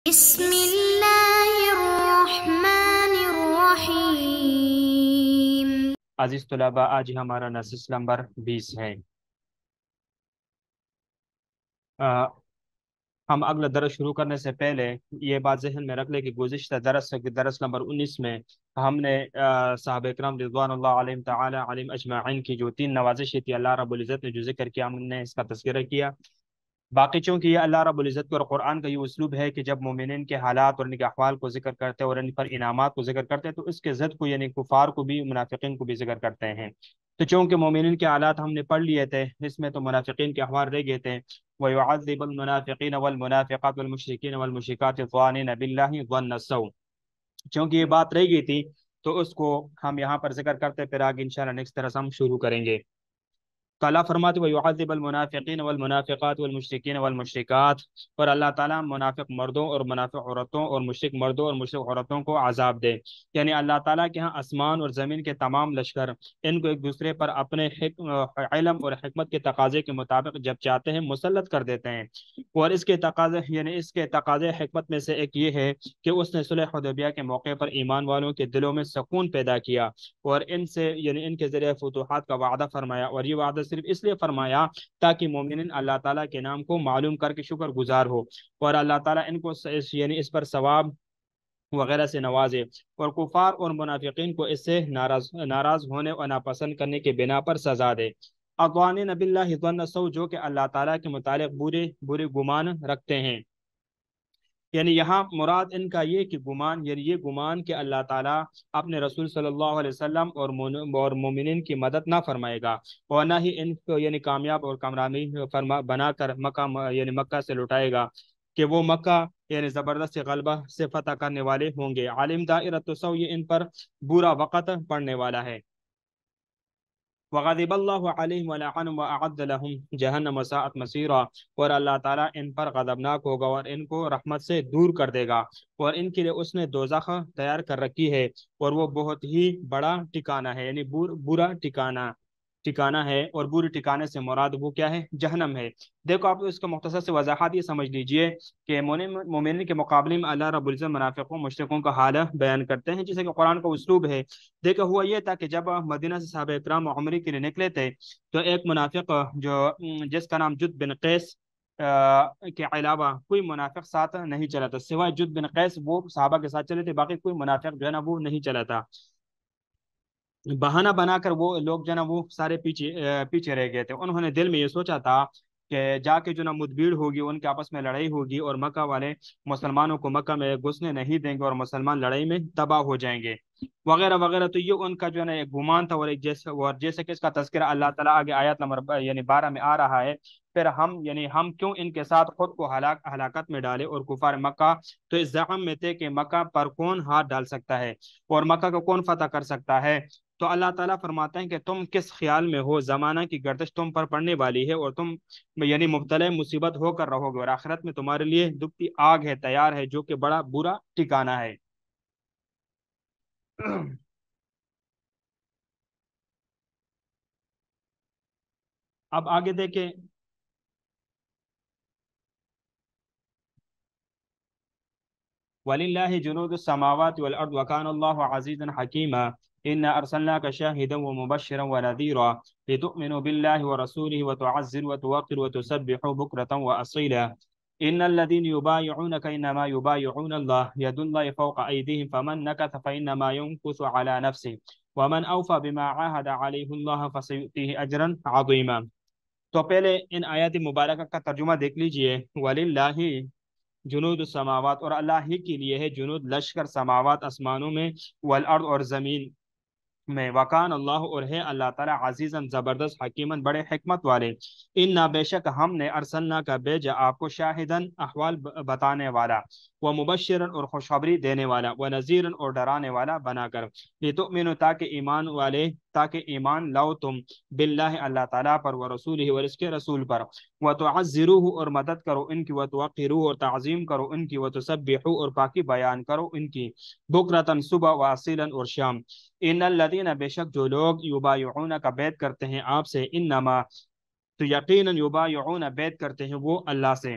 بسم اللہ الرحمن الرحیم۔ عزیز طلباء، آج ہمارا نصیص نمبر 20 ہے۔ ہم اگلا درس شروع کرنے سے پہلے یہ بات ذہن میں رکھ لیں کہ گزشتہ درس نمبر 19 میں ہم نے صحابہ اکرام رضوان اللہ علیہم تعالی علیہم اجمعین کی جو 3 نوازشیں تھی، اللہ رب العزت نے جو ذکر کیا، ہم نے اس کا تذکرہ کیا۔ باقی چونکہ یہ اللہ رب العزت کو اور قرآن کا یہ اسلوب ہے کہ جب مومنین کے حالات اور ان کے احوال کو ذکر کرتے اور ان پر انعامات کو ذکر کرتے ہیں تو اس کے ضد کو یعنی کفار کو بھی، منافقین کو بھی ذکر کرتے ہیں۔ تو چونکہ مومنین کے حالات ہم نے پڑھ لیے تھے، اس میں تو منافقین کے احوال رہ گئے تھے۔ وَيُعَذِّبُ الْمُنَافِقِينَ وَالْمُنَافِقَاتِ وَالْمُشْرِكِينَ وَالْمُشْرِكَاتِ الظَّانِينَ بِاللَّهِ ظَنَّ السَّوْءِ۔ چونکہ یہ بات رہ گئی تھی تو اس کو ہم یہاں پر ذکر کرتے، پھر آگے انشاءاللہ نیکسٹ طرح ہم شروع کریں گے۔ تو اللہ فرماتے وَيُعَذِّبَ الْمُنَافِقِينَ وَالْمُنَافِقَاتِ وَالْمُشْرِكِينَ وَالْمُشْرِكَاتِ، اور اللہ تعالیٰ منافق مردوں اور منافق عورتوں اور مشرک مردوں اور مشرک عورتوں کو عذاب دے۔ یعنی اللہ تعالیٰ کے ہاں آسمان اور زمین کے تمام لشکر ان کو ایک دوسرے پر اپنے علم اور حکمت کے تقاضے کے مطابق جب چاہتے ہیں مسلط کر دیتے ہیں۔ اور اس کے تقاضے یعنی اس کے تقاضے حکمت میں سے ایک یہ ہے کہ اس نے صلح حدیبیہ کے موقع پر ایمان والوں کے دلوں میں سکون پیدا کیا اور ان سے یعنی ان کے ذریعے فتوحات کا وعدہ فرمایا، اور یہ وعدہ صرف اس لیے فرمایا تاکہ مومنین اللہ تعالیٰ کے نام کو معلوم کر کے شکر گزار ہو، اور اللہ تعالیٰ ان کو یعنی اس پر ثواب وغیرہ سے نوازے، اور کفار اور منافقین کو اس سے ناراض ہونے اور ناپسند کرنے کے بنا پر سزا دے۔ اقوانین باللہ ظن السوء، جو کہ اللہ تعالیٰ کے متعلق برے گمان رکھتے ہیں۔ یعنی یہاں مراد ان کا یہ کہ گمان، یعنی یہ گمان کہ اللہ تعالیٰ اپنے رسول صلی اللہ علیہ وسلم اور مومنین کی مدد نہ فرمائے گا، اور نہ ہی ان کو یعنی کامیاب اور کامیابی بنا کر یعنی مکہ سے لٹائے گا، کہ وہ مکہ یعنی زبردست غلبہ سے فتح کرنے والے ہوں گے۔ عالم دائرۃ السوء، یہ ان پر برا وقت پڑنے والا ہے۔ وغضب اللہ علیہم ولعنہم واعد لهم جہنم وساءت مصیرا، اور اللہ تعالیٰ ان پر غضبناک ہوگا اور ان کو رحمت سے دور کر دے گا، اور ان کے لیے اس نے دوزخ تیار کر رکھی ہے، اور وہ بہت ہی بڑا ٹھکانہ ہے، یعنی برا ٹھکانہ ہے، اور برے ٹھکانے سے مراد وہ کیا ہے؟ جہنم ہے۔ دیکھو آپ اس کا مختصر سے وضاحت یہ سمجھ لیجئے کہ مومنین کے مقابلے میں اللہ رب العزت منافقوں مشرکوں کا حال بیان کرتے ہیں، جیسے کہ قرآن کا اسلوب ہے۔ دیکھو ہوا یہ تھا کہ جب مدینہ سے صحابہ اکرام عمرے کے لیے نکلے تھے تو ایک منافق جس کا نام جد بن قیس کے علاوہ کوئی منافق ساتھ نہیں چلا تھا، سوائے جد بن قیس وہ صحابہ کے ساتھ چلے تھے، باقی کوئی منافق جو ہے نا وہ نہیں چلا تھا۔ بہانہ بنا کر وہ لوگ جو ہے نا وہ سارے پیچھے رہ گئے تھے۔ انہوں نے دل میں یہ سوچا تھا کہ جا کے جو نا مدبیڑ ہوگی، ان کے آپس میں لڑائی ہوگی، اور مکہ والے مسلمانوں کو مکہ میں گھسنے نہیں دیں گے، اور مسلمان لڑائی میں تباہ ہو جائیں گے وغیرہ وغیرہ۔ تو یہ ان کا جو ہے نا ایک گمان تھا، اور جیسے کہ اس کا تذکرہ اللہ تعالیٰ آگے آیت نمبر یعنی 12 میں آ رہا ہے، پھر ہم کیوں ان کے ساتھ خود کو ہلاکت میں ڈالے، اور کفار مکہ تو اس زعم میں تھے کہ مکہ پر کون ہاتھ ڈال سکتا ہے اور مکہ کو کون فتح کر سکتا ہے۔ تو اللہ تعالیٰ فرماتے ہیں کہ تم کس خیال میں ہو، زمانہ کی گردش تم پر پڑنے والی ہے، اور تم یعنی مبتلا مصیبت ہو کر رہو گے، اور آخرت میں تمہارے لیے دبتی آگ ہے تیار ہے، جو کہ بڑا برا ٹھکانہ ہے۔ اب آگے دیکھیں۔ وَلِلَّهِ جُنُودُ السَّمَاوَاتِ وَالْأَرْضِ وَكَانَ اللَّهُ عَزِيزًا حَكِيمًا إِنَّا أَرْسَلْنَاكَ شَاهِدًا وَمُبَشِّرًا وَنَذِيرًا لِتُؤْمِنُوا بِاللَّهِ وَرَسُولِهِ وَتُعَزِّرُوا وَتُوَقِّرُوا وَتُسَبِّحُوا بُكْرَةً وَأَصِيلًا إِنَّ الَّذِينَ يُبَايِعُونَكَ إِنَّمَا يُبَايِعُونَ اللَّهَ يَدُ اللَّهِ فَوْقَ أَيْدِيهِمْ فَمَن نَكَثَ فَإِنَّمَا يَنكُثُ عَلَى نَفْسِهِ وَمَنْ أَوْفَى بِمَا عَاهَدَ عَلَيْهِ اللَّهُ فَسَيُؤْتِيهِ أَجْرًا عَظِيمًا۔ تو پہلے ان آیات مبارکہ کا ترجمہ دیکھ لیجئے۔ وَلِلَّهِ جنود السماوات، اور اللہ ہی کے لیے ہے جنود لشکر، سماوات آسمانوں میں، والارض اور زمین میں، وکان اللہ اور ہے اللہ تعالیٰ عزیزاً زبردست، حکیماً بڑے حکمت والے۔ انا بے شک ہم نے ارسلنا کا بھیجا آپ کو شاہداً احوال بتانے والا، وہ مبشراً اور خوشخبری دینے والا، وہ نذیراً اور ڈرانے والا بنا کر، لتؤمنوا تاکہ ایمان لاؤ تم، باللہ اللہ تعالیٰ پر، و رسولہ اور اس کے رسول پر، وتعزروہ اور مدد کرو ان کی، وتوقروہ اور تعظیم کرو ان کی، وتسبحوا اور پاکی بیان کرو ان کی، بکرتاً صبح، واصیلاً اور شام۔ ان الذین بے شک جو لوگ یبایعون کا بیعت کرتے ہیں آپ سے، انما تو یقیناً یبایعون بیعت کرتے ہیں وہ اللہ سے،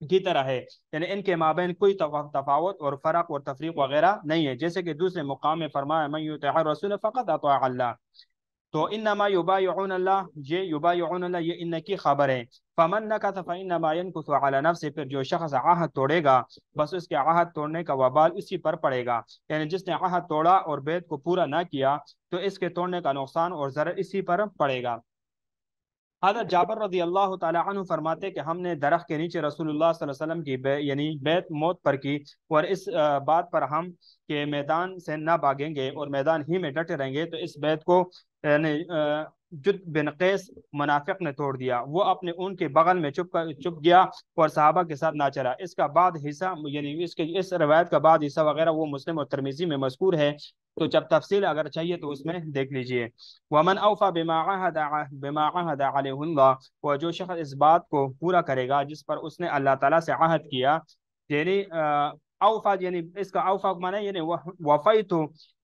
کی طرح ہے، یعنی ان کے مابین کوئی تفاوت اور فرق اور تفریق وغیرہ نہیں ہے، جیسے کہ دوسرے مقام میں فرمایا من یطع الرسول فقط اطاع اللہ۔ تو انما یبایعون اللہ، یہ یبایعون اللہ یہ ان کی خبر ہے۔ فمن نکث فانما ينکث علی نفسه، پھر جو شخص عہد توڑے گا بس اس کے عہد توڑنے کا وبال اسی پر پڑے گا، یعنی جس نے عہد توڑا اور بیعت کو پورا نہ کیا تو اس کے توڑنے کا نقصان اور ضرر اسی پر پڑے گا۔ حضرت جابر رضی اللہ تعالی عنہ فرماتے کہ ہم نے درخت کے نیچے رسول اللہ صلی اللہ علیہ وسلم کی یعنی بیعت موت پر کی، اور اس بات پر ہم کہ میدان سے نہ بھاگیں گے اور میدان ہی میں ڈٹے رہیں گے، تو اس بیعت کو یعنی جد بن قیس منافق نے توڑ دیا، وہ اپنے اون کے بغل میں چپ گیا اور صحابہ کے ساتھ نہ چلا۔ اس کا بعد حصہ یعنی اس روایت کا بعد حصہ وغیرہ وہ مسلم اور ترمذی میں مذکور ہے، تو جب تفصیل اگر چاہیے تو اس میں دیکھ لیجئے۔ ومن اوفى بما عهد عليه اللہ، وہ جو شخص اس بات کو پورا کرے گا جس پر اس نے اللہ تعالیٰ سے عہد کیا، یعنی اوفا یعنی اس کا اوفا معنی یعنی وفیت،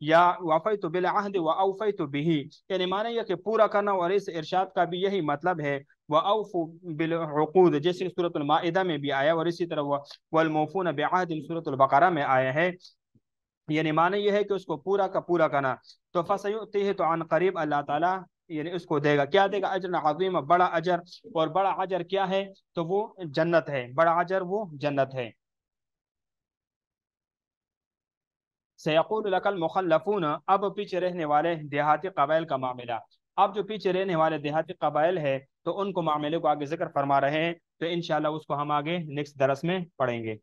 یا وفیت بالعہد و اوفیت به، یعنی معنی یہ کہ پورا کرنا، اور اس ارشاد کا بھی یہی مطلب ہے وَأَوْفُوا بِالْعُقُودِ، جیسے سورۃ المائدہ میں بھی آیا، اور اسی طرح وَالْمُوفُونَ بِعَهْدٍ سورۃ البقرہ میں آیا ہے، یعنی معنی یہ ہے کہ اس کو پورا کا پورا کرنا۔ تو فَسَيُؤْتِيهِ، تو عن قریب اللہ تعالیٰ یعنی اس کو دے گا، کیا دے گا؟ اجر عظیم، بڑا اجر، اور بڑا اجر کیا ہے؟ تو وہ جنت ہے، بڑا اجر وہ جنت ہے۔ سیقول لک المخلفون، اب پیچھے رہنے والے دیہاتی قبائل کا معاملہ، اب جو پیچھے رہنے والے دیہاتی قبائل ہے تو ان کو معاملے کو آگے ذکر فرما رہے ہیں، تو انشاءاللہ اس کو ہم آگے نیکسٹ درس میں پڑھیں گے۔